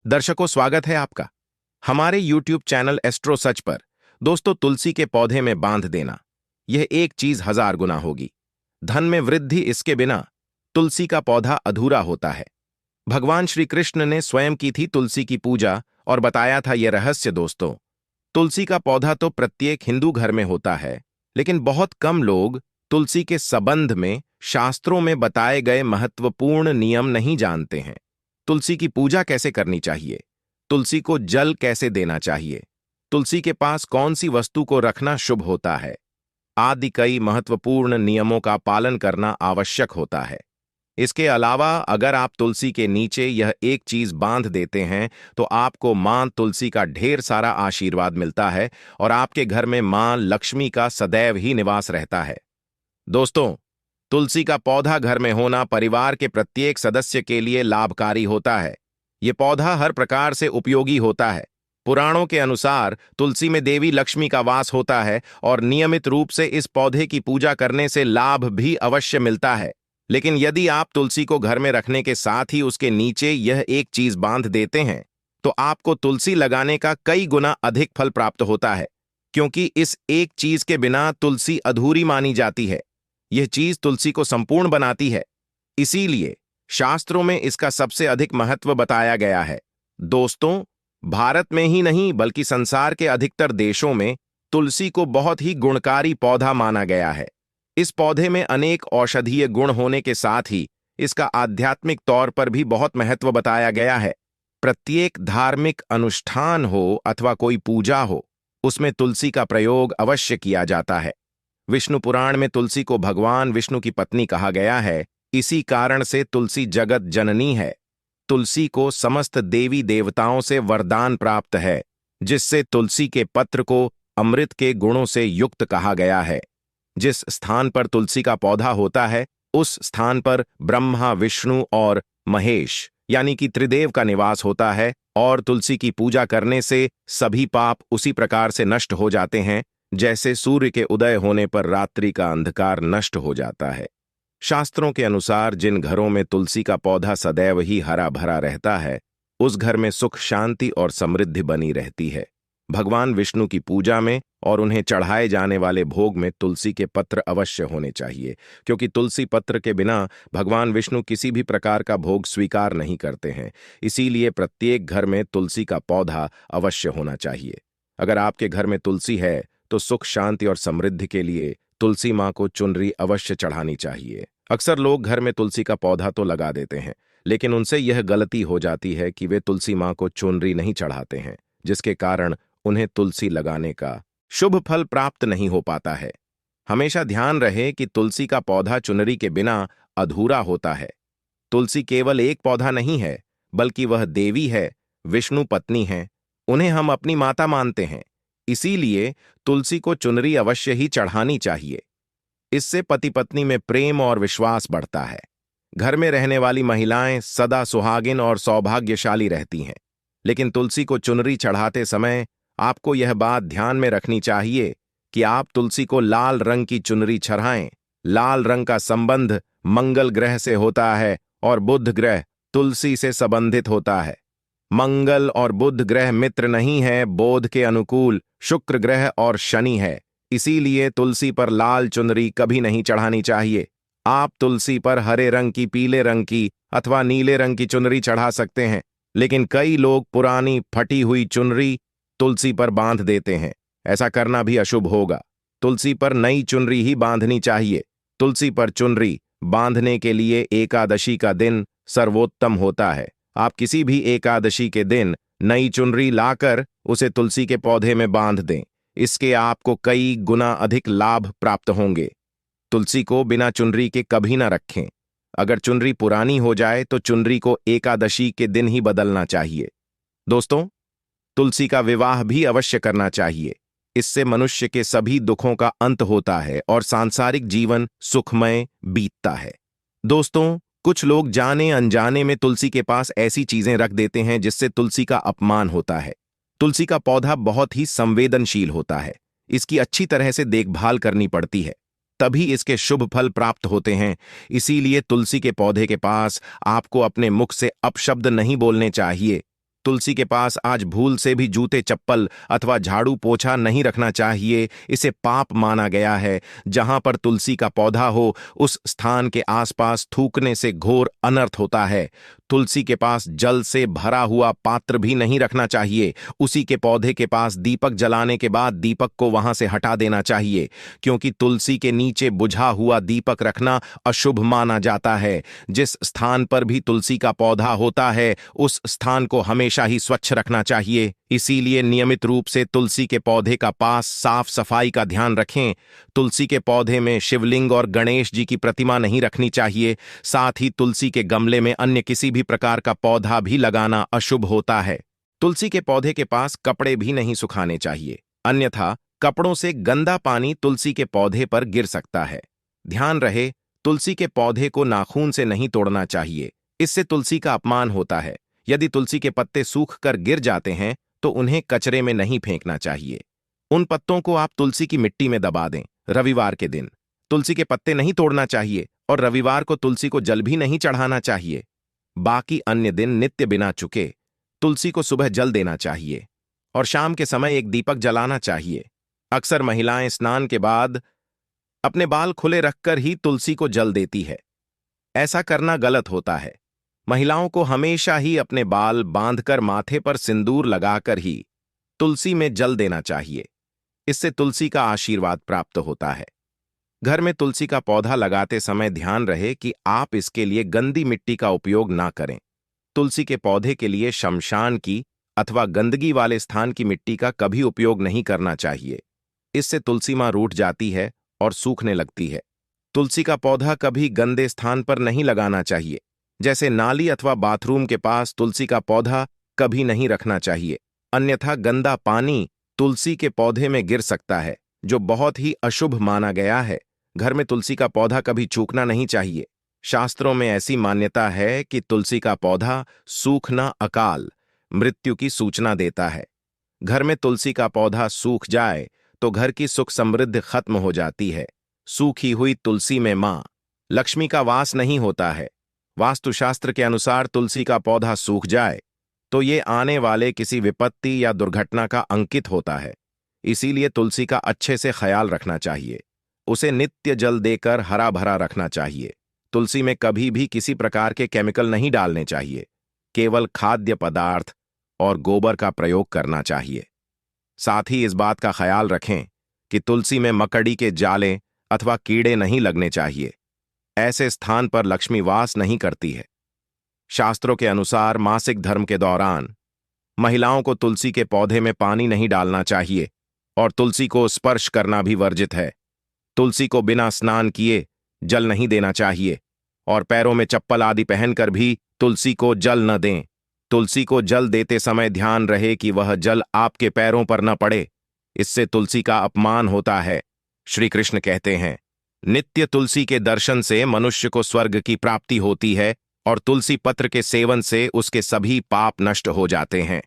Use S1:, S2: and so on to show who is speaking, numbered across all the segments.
S1: दर्शकों, स्वागत है आपका हमारे YouTube चैनल एस्ट्रो सच पर। दोस्तों, तुलसी के पौधे में बांध देना, यह एक चीज 1000 गुना होगी। धन में वृद्धि इसके बिना तुलसी का पौधा अधूरा होता है। भगवान श्री कृष्ण ने स्वयं की थी तुलसी की पूजा और बताया था यह रहस्य। दोस्तों, तुलसी का पौधा तो प्रत्येक हिंदू घर में होता है, लेकिन बहुत कम लोग तुलसी के संबंध में शास्त्रों में बताए गए महत्वपूर्ण नियम नहीं जानते हैं। तुलसी की पूजा कैसे करनी चाहिए, तुलसी को जल कैसे देना चाहिए, तुलसी के पास कौन सी वस्तु को रखना शुभ होता है, आदि कई महत्वपूर्ण नियमों का पालन करना आवश्यक होता है। इसके अलावा अगर आप तुलसी के नीचे यह एक चीज बांध देते हैं तो आपको मां तुलसी का ढेर सारा आशीर्वाद मिलता है और आपके घर में मां लक्ष्मी का सदैव ही निवास रहता है। दोस्तों, तुलसी का पौधा घर में होना परिवार के प्रत्येक सदस्य के लिए लाभकारी होता है। ये पौधा हर प्रकार से उपयोगी होता है। पुराणों के अनुसार तुलसी में देवी लक्ष्मी का वास होता है और नियमित रूप से इस पौधे की पूजा करने से लाभ भी अवश्य मिलता है। लेकिन यदि आप तुलसी को घर में रखने के साथ ही उसके नीचे यह एक चीज बांध देते हैं तो आपको तुलसी लगाने का कई गुना अधिक फल प्राप्त होता है, क्योंकि इस एक चीज के बिना तुलसी अधूरी मानी जाती है। यह चीज तुलसी को संपूर्ण बनाती है, इसीलिए शास्त्रों में इसका सबसे अधिक महत्व बताया गया है। दोस्तों, भारत में ही नहीं बल्कि संसार के अधिकतर देशों में तुलसी को बहुत ही गुणकारी पौधा माना गया है। इस पौधे में अनेक औषधीय गुण होने के साथ ही इसका आध्यात्मिक तौर पर भी बहुत महत्व बताया गया है। प्रत्येक धार्मिक अनुष्ठान हो अथवा कोई पूजा हो, उसमें तुलसी का प्रयोग अवश्य किया जाता है। विष्णु पुराण में तुलसी को भगवान विष्णु की पत्नी कहा गया है। इसी कारण से तुलसी जगत जननी है। तुलसी को समस्त देवी देवताओं से वरदान प्राप्त है, जिससे तुलसी के पत्र को अमृत के गुणों से युक्त कहा गया है। जिस स्थान पर तुलसी का पौधा होता है, उस स्थान पर ब्रह्मा, विष्णु और महेश यानी कि त्रिदेव का निवास होता है और तुलसी की पूजा करने से सभी पाप उसी प्रकार से नष्ट हो जाते हैं जैसे सूर्य के उदय होने पर रात्रि का अंधकार नष्ट हो जाता है। शास्त्रों के अनुसार जिन घरों में तुलसी का पौधा सदैव ही हरा भरा रहता है, उस घर में सुख, शांति और समृद्धि बनी रहती है। भगवान विष्णु की पूजा में और उन्हें चढ़ाए जाने वाले भोग में तुलसी के पत्र अवश्य होने चाहिए, क्योंकि तुलसी पत्र के बिना भगवान विष्णु किसी भी प्रकार का भोग स्वीकार नहीं करते हैं। इसीलिए प्रत्येक घर में तुलसी का पौधा अवश्य होना चाहिए। अगर आपके घर में तुलसी है तो सुख, शांति और समृद्धि के लिए तुलसी मां को चुनरी अवश्य चढ़ानी चाहिए। अक्सर लोग घर में तुलसी का पौधा तो लगा देते हैं, लेकिन उनसे यह गलती हो जाती है कि वे तुलसी मां को चुनरी नहीं चढ़ाते हैं, जिसके कारण उन्हें तुलसी लगाने का शुभ फल प्राप्त नहीं हो पाता है। हमेशा ध्यान रहे कि तुलसी का पौधा चुनरी के बिना अधूरा होता है। तुलसी केवल एक पौधा नहीं है, बल्कि वह देवी है, विष्णु पत्नी है। उन्हें हम अपनी माता मानते हैं, इसीलिए तुलसी को चुनरी अवश्य ही चढ़ानी चाहिए। इससे पति पत्नी में प्रेम और विश्वास बढ़ता है। घर में रहने वाली महिलाएं सदा सुहागिन और सौभाग्यशाली रहती हैं। लेकिन तुलसी को चुनरी चढ़ाते समय आपको यह बात ध्यान में रखनी चाहिए कि आप तुलसी को लाल रंग की चुनरी चढ़ाएं। लाल रंग का संबंध मंगल ग्रह से होता है और बुध ग्रह तुलसी से संबंधित होता है। मंगल और बुध ग्रह मित्र नहीं है, बोध के अनुकूल शुक्र ग्रह और शनि है। इसीलिए तुलसी पर लाल चुनरी कभी नहीं चढ़ानी चाहिए। आप तुलसी पर हरे रंग की, पीले रंग की अथवा नीले रंग की चुनरी चढ़ा सकते हैं, लेकिन कई लोग पुरानी फटी हुई चुनरी तुलसी पर बांध देते हैं। ऐसा करना भी अशुभ होगा। तुलसी पर नई चुनरी ही बांधनी चाहिए। तुलसी पर चुनरी बांधने के लिए एकादशी का दिन सर्वोत्तम होता है। आप किसी भी एकादशी के दिन नई चुनरी लाकर उसे तुलसी के पौधे में बांध दें। इसके आपको कई गुना अधिक लाभ प्राप्त होंगे। तुलसी को बिना चुनरी के कभी ना रखें। अगर चुनरी पुरानी हो जाए तो चुनरी को एकादशी के दिन ही बदलना चाहिए। दोस्तों, तुलसी का विवाह भी अवश्य करना चाहिए। इससे मनुष्य के सभी दुखों का अंत होता है और सांसारिक जीवन सुखमय बीतता है। दोस्तों, कुछ लोग जाने अनजाने में तुलसी के पास ऐसी चीजें रख देते हैं जिससे तुलसी का अपमान होता है। तुलसी का पौधा बहुत ही संवेदनशील होता है। इसकी अच्छी तरह से देखभाल करनी पड़ती है, तभी इसके शुभ फल प्राप्त होते हैं। इसीलिए तुलसी के पौधे के पास आपको अपने मुख से अपशब्द नहीं बोलने चाहिए। तुलसी के पास आज भूल से भी जूते चप्पल अथवा झाड़ू पोछा नहीं रखना चाहिए। इसे पाप माना गया है। जहां पर तुलसी का पौधा हो उस स्थान के आसपास थूकने से घोर अनर्थ होता है। तुलसी के पास जल से भरा हुआ पात्र भी नहीं रखना चाहिए। उसी के पौधे के पास दीपक जलाने के बाद दीपक को वहां से हटा देना चाहिए, क्योंकि तुलसी के नीचे बुझा हुआ दीपक रखना अशुभ माना जाता है। जिस स्थान पर भी तुलसी का पौधा होता है उस स्थान को हमेशा ही स्वच्छ रखना चाहिए। इसीलिए नियमित रूप से तुलसी के पौधे का पास साफ सफाई का ध्यान रखें। तुलसी के पौधे में शिवलिंग और गणेश जी की प्रतिमा नहीं रखनी चाहिए। साथ ही तुलसी के गमले में अन्य किसी भी प्रकार का पौधा भी लगाना अशुभ होता है। तुलसी के पौधे के पास कपड़े भी नहीं सुखाने चाहिए, अन्यथा कपड़ों से गंदा पानी तुलसी के पौधे पर गिर सकता है। ध्यान रहे, तुलसी के पौधे को नाखून से नहीं तोड़ना चाहिए, इससे तुलसी का अपमान होता है। यदि तुलसी के पत्ते सूख कर गिर जाते हैं तो उन्हें कचरे में नहीं फेंकना चाहिए। उन पत्तों को आप तुलसी की मिट्टी में दबा दें। रविवार के दिन तुलसी के पत्ते नहीं तोड़ना चाहिए और रविवार को तुलसी को जल भी नहीं चढ़ाना चाहिए। बाकी अन्य दिन नित्य बिना चुके तुलसी को सुबह जल देना चाहिए और शाम के समय एक दीपक जलाना चाहिए। अक्सर महिलाएं स्नान के बाद अपने बाल खुले रखकर ही तुलसी को जल देती है। ऐसा करना गलत होता है। महिलाओं को हमेशा ही अपने बाल बांधकर माथे पर सिंदूर लगाकर ही तुलसी में जल देना चाहिए। इससे तुलसी का आशीर्वाद प्राप्त होता है। घर में तुलसी का पौधा लगाते समय ध्यान रहे कि आप इसके लिए गंदी मिट्टी का उपयोग ना करें। तुलसी के पौधे के लिए शमशान की अथवा गंदगी वाले स्थान की मिट्टी का कभी उपयोग नहीं करना चाहिए। इससे तुलसी मां रूठ जाती है और सूखने लगती है। तुलसी का पौधा कभी गंदे स्थान पर नहीं लगाना चाहिए, जैसे नाली अथवा बाथरूम के पास तुलसी का पौधा कभी नहीं रखना चाहिए, अन्यथा गंदा पानी तुलसी के पौधे में गिर सकता है, जो बहुत ही अशुभ माना गया है। घर में तुलसी का पौधा कभी चूकना नहीं चाहिए। शास्त्रों में ऐसी मान्यता है कि तुलसी का पौधा सूखना अकाल मृत्यु की सूचना देता है। घर में तुलसी का पौधा सूख जाए तो घर की सुख समृद्धि खत्म हो जाती है। सूखी हुई तुलसी में मां लक्ष्मी का वास नहीं होता है। वास्तुशास्त्र के अनुसार तुलसी का पौधा सूख जाए तो ये आने वाले किसी विपत्ति या दुर्घटना का अंकित होता है। इसीलिए तुलसी का अच्छे से ख्याल रखना चाहिए। उसे नित्य जल देकर हरा भरा रखना चाहिए। तुलसी में कभी भी किसी प्रकार के केमिकल नहीं डालने चाहिए। केवल खाद्य पदार्थ और गोबर का प्रयोग करना चाहिए। साथ ही इस बात का ख्याल रखें कि तुलसी में मकड़ी के जाले अथवा कीड़े नहीं लगने चाहिए। ऐसे स्थान पर लक्ष्मी वास नहीं करती है। शास्त्रों के अनुसार मासिक धर्म के दौरान महिलाओं को तुलसी के पौधे में पानी नहीं डालना चाहिए और तुलसी को स्पर्श करना भी वर्जित है। तुलसी को बिना स्नान किए जल नहीं देना चाहिए और पैरों में चप्पल आदि पहनकर भी तुलसी को जल न दें। तुलसी को जल देते समय ध्यान रहे कि वह जल आपके पैरों पर न पड़े, इससे तुलसी का अपमान होता है। श्री कृष्ण कहते हैं, नित्य तुलसी के दर्शन से मनुष्य को स्वर्ग की प्राप्ति होती है और तुलसी पत्र के सेवन से उसके सभी पाप नष्ट हो जाते हैं।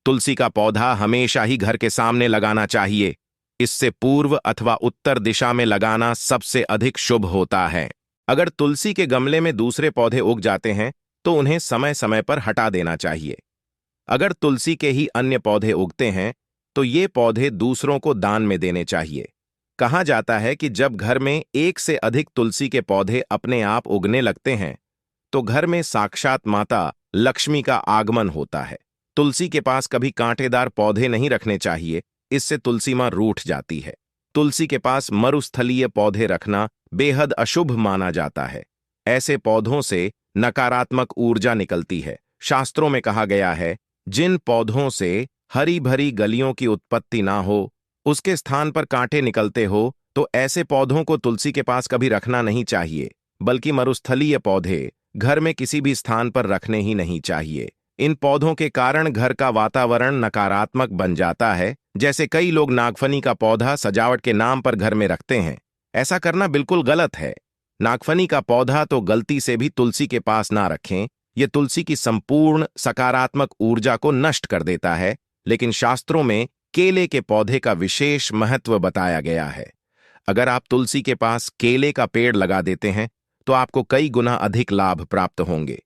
S1: तुलसी का पौधा हमेशा ही घर के सामने लगाना चाहिए। इससे पूर्व अथवा उत्तर दिशा में लगाना सबसे अधिक शुभ होता है। अगर तुलसी के गमले में दूसरे पौधे उग जाते हैं तो उन्हें समय समय पर हटा देना चाहिए। अगर तुलसी के ही अन्य पौधे उगते हैं तो ये पौधे दूसरों को दान में देने चाहिए। कहा जाता है कि जब घर में एक से अधिक तुलसी के पौधे अपने आप उगने लगते हैं तो घर में साक्षात माता लक्ष्मी का आगमन होता है। तुलसी के पास कभी कांटेदार पौधे नहीं रखने चाहिए, इससे तुलसी मां रूठ जाती है। तुलसी के पास मरुस्थलीय पौधे रखना बेहद अशुभ माना जाता है। ऐसे पौधों से नकारात्मक ऊर्जा निकलती है। शास्त्रों में कहा गया है, जिन पौधों से हरी भरी गलियों की उत्पत्ति ना हो, उसके स्थान पर कांटे निकलते हो, तो ऐसे पौधों को तुलसी के पास कभी रखना नहीं चाहिए, बल्कि मरुस्थलीय पौधे घर में किसी भी स्थान पर रखने ही नहीं चाहिए। इन पौधों के कारण घर का वातावरण नकारात्मक बन जाता है। जैसे कई लोग नागफनी का पौधा सजावट के नाम पर घर में रखते हैं। ऐसा करना बिल्कुल गलत है। नागफनी का पौधा तो गलती से भी तुलसी के पास ना रखें। यह तुलसी की संपूर्ण सकारात्मक ऊर्जा को नष्ट कर देता है। लेकिन शास्त्रों में केले के पौधे का विशेष महत्व बताया गया है। अगर आप तुलसी के पास केले का पेड़ लगा देते हैं तो आपको कई गुना अधिक लाभ प्राप्त होंगे।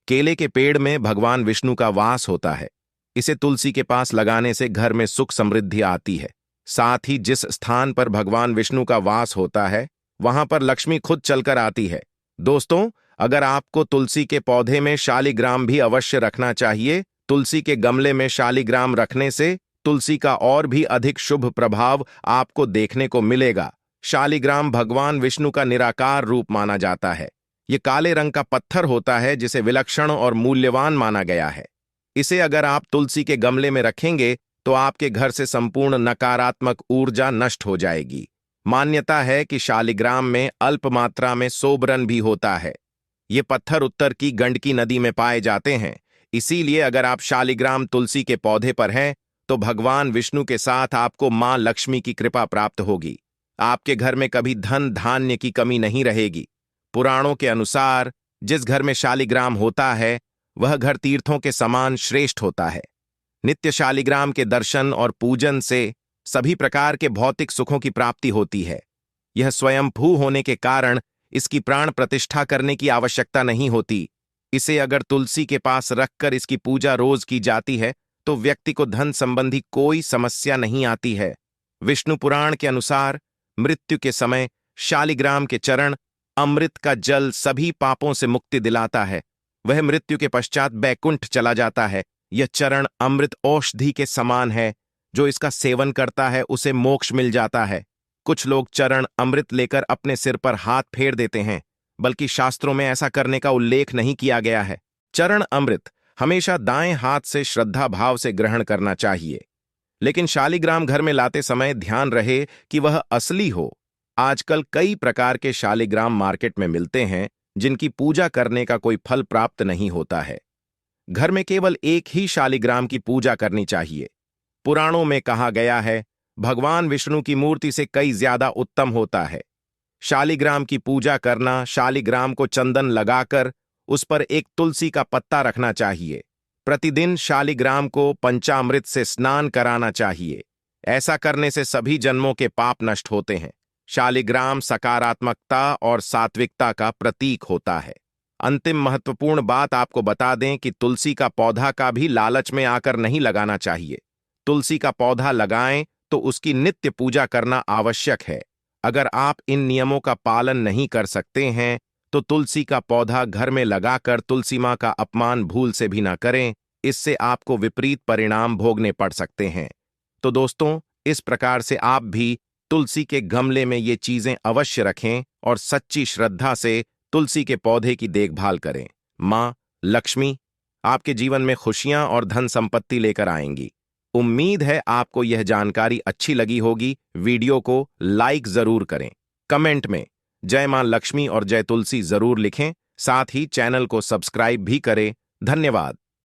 S1: केले के पेड़ में भगवान विष्णु का वास होता है। इसे तुलसी के पास लगाने से घर में सुख समृद्धि आती है। साथ ही जिस स्थान पर भगवान विष्णु का वास होता है वहां पर लक्ष्मी खुद चलकर आती है। दोस्तों, अगर आपको तुलसी के पौधे में शालिग्राम भी अवश्य रखना चाहिए। तुलसी के गमले में शालिग्राम रखने से तुलसी का और भी अधिक शुभ प्रभाव आपको देखने को मिलेगा। शालिग्राम भगवान विष्णु का निराकार रूप माना जाता है। ये काले रंग का पत्थर होता है जिसे विलक्षण और मूल्यवान माना गया है। इसे अगर आप तुलसी के गमले में रखेंगे तो आपके घर से संपूर्ण नकारात्मक ऊर्जा नष्ट हो जाएगी। मान्यता है कि शालिग्राम में अल्प मात्रा में सोबरन भी होता है। ये पत्थर उत्तर की गंडकी नदी में पाए जाते हैं। इसीलिए अगर आप शालिग्राम तुलसी के पौधे पर हैं तो भगवान विष्णु के साथ आपको मां लक्ष्मी की कृपा प्राप्त होगी। आपके घर में कभी धन धान्य की कमी नहीं रहेगी। पुराणों के अनुसार जिस घर में शालिग्राम होता है वह घर तीर्थों के समान श्रेष्ठ होता है। नित्य शालिग्राम के दर्शन और पूजन से सभी प्रकार के भौतिक सुखों की प्राप्ति होती है। यह स्वयंभू होने के कारण इसकी प्राण प्रतिष्ठा करने की आवश्यकता नहीं होती। इसे अगर तुलसी के पास रखकर इसकी पूजा रोज की जाती है तो व्यक्ति को धन संबंधी कोई समस्या नहीं आती है। विष्णु पुराण के अनुसार मृत्यु के समय शालिग्राम के चरण अमृत का जल सभी पापों से मुक्ति दिलाता है। वह मृत्यु के पश्चात बैकुंठ चला जाता है। यह चरण अमृत औषधि के समान है। जो इसका सेवन करता है उसे मोक्ष मिल जाता है। कुछ लोग चरण अमृत लेकर अपने सिर पर हाथ फेर देते हैं, बल्कि शास्त्रों में ऐसा करने का उल्लेख नहीं किया गया है। चरण अमृत हमेशा दाएं हाथ से श्रद्धा भाव से ग्रहण करना चाहिए। लेकिन शालिग्राम घर में लाते समय ध्यान रहे कि वह असली हो। आजकल कई प्रकार के शालिग्राम मार्केट में मिलते हैं जिनकी पूजा करने का कोई फल प्राप्त नहीं होता है। घर में केवल एक ही शालिग्राम की पूजा करनी चाहिए। पुराणों में कहा गया है भगवान विष्णु की मूर्ति से कई ज्यादा उत्तम होता है। शालिग्राम की पूजा करना, शालिग्राम को चंदन लगाकर उस पर एक तुलसी का पत्ता रखना चाहिए। प्रतिदिन शालिग्राम को पंचामृत से स्नान कराना चाहिए। ऐसा करने से सभी जन्मों के पाप नष्ट होते हैं। शालिग्राम सकारात्मकता और सात्विकता का प्रतीक होता है। अंतिम महत्वपूर्ण बात आपको बता दें कि तुलसी का पौधा का भी लालच में आकर नहीं लगाना चाहिए। तुलसी का पौधा लगाएं तो उसकी नित्य पूजा करना आवश्यक है। अगर आप इन नियमों का पालन नहीं कर सकते हैं तो तुलसी का पौधा घर में लगाकर तुलसी मां का अपमान भूल से भी ना करें। इससे आपको विपरीत परिणाम भोगने पड़ सकते हैं। तो दोस्तों, इस प्रकार से आप भी तुलसी के गमले में ये चीजें अवश्य रखें और सच्ची श्रद्धा से तुलसी के पौधे की देखभाल करें। मां लक्ष्मी आपके जीवन में खुशियां और धन संपत्ति लेकर आएंगी। उम्मीद है आपको यह जानकारी अच्छी लगी होगी। वीडियो को लाइक जरूर करें। कमेंट में जय मां लक्ष्मी और जय तुलसी जरूर लिखें। साथ ही चैनल को सब्सक्राइब भी करें। धन्यवाद।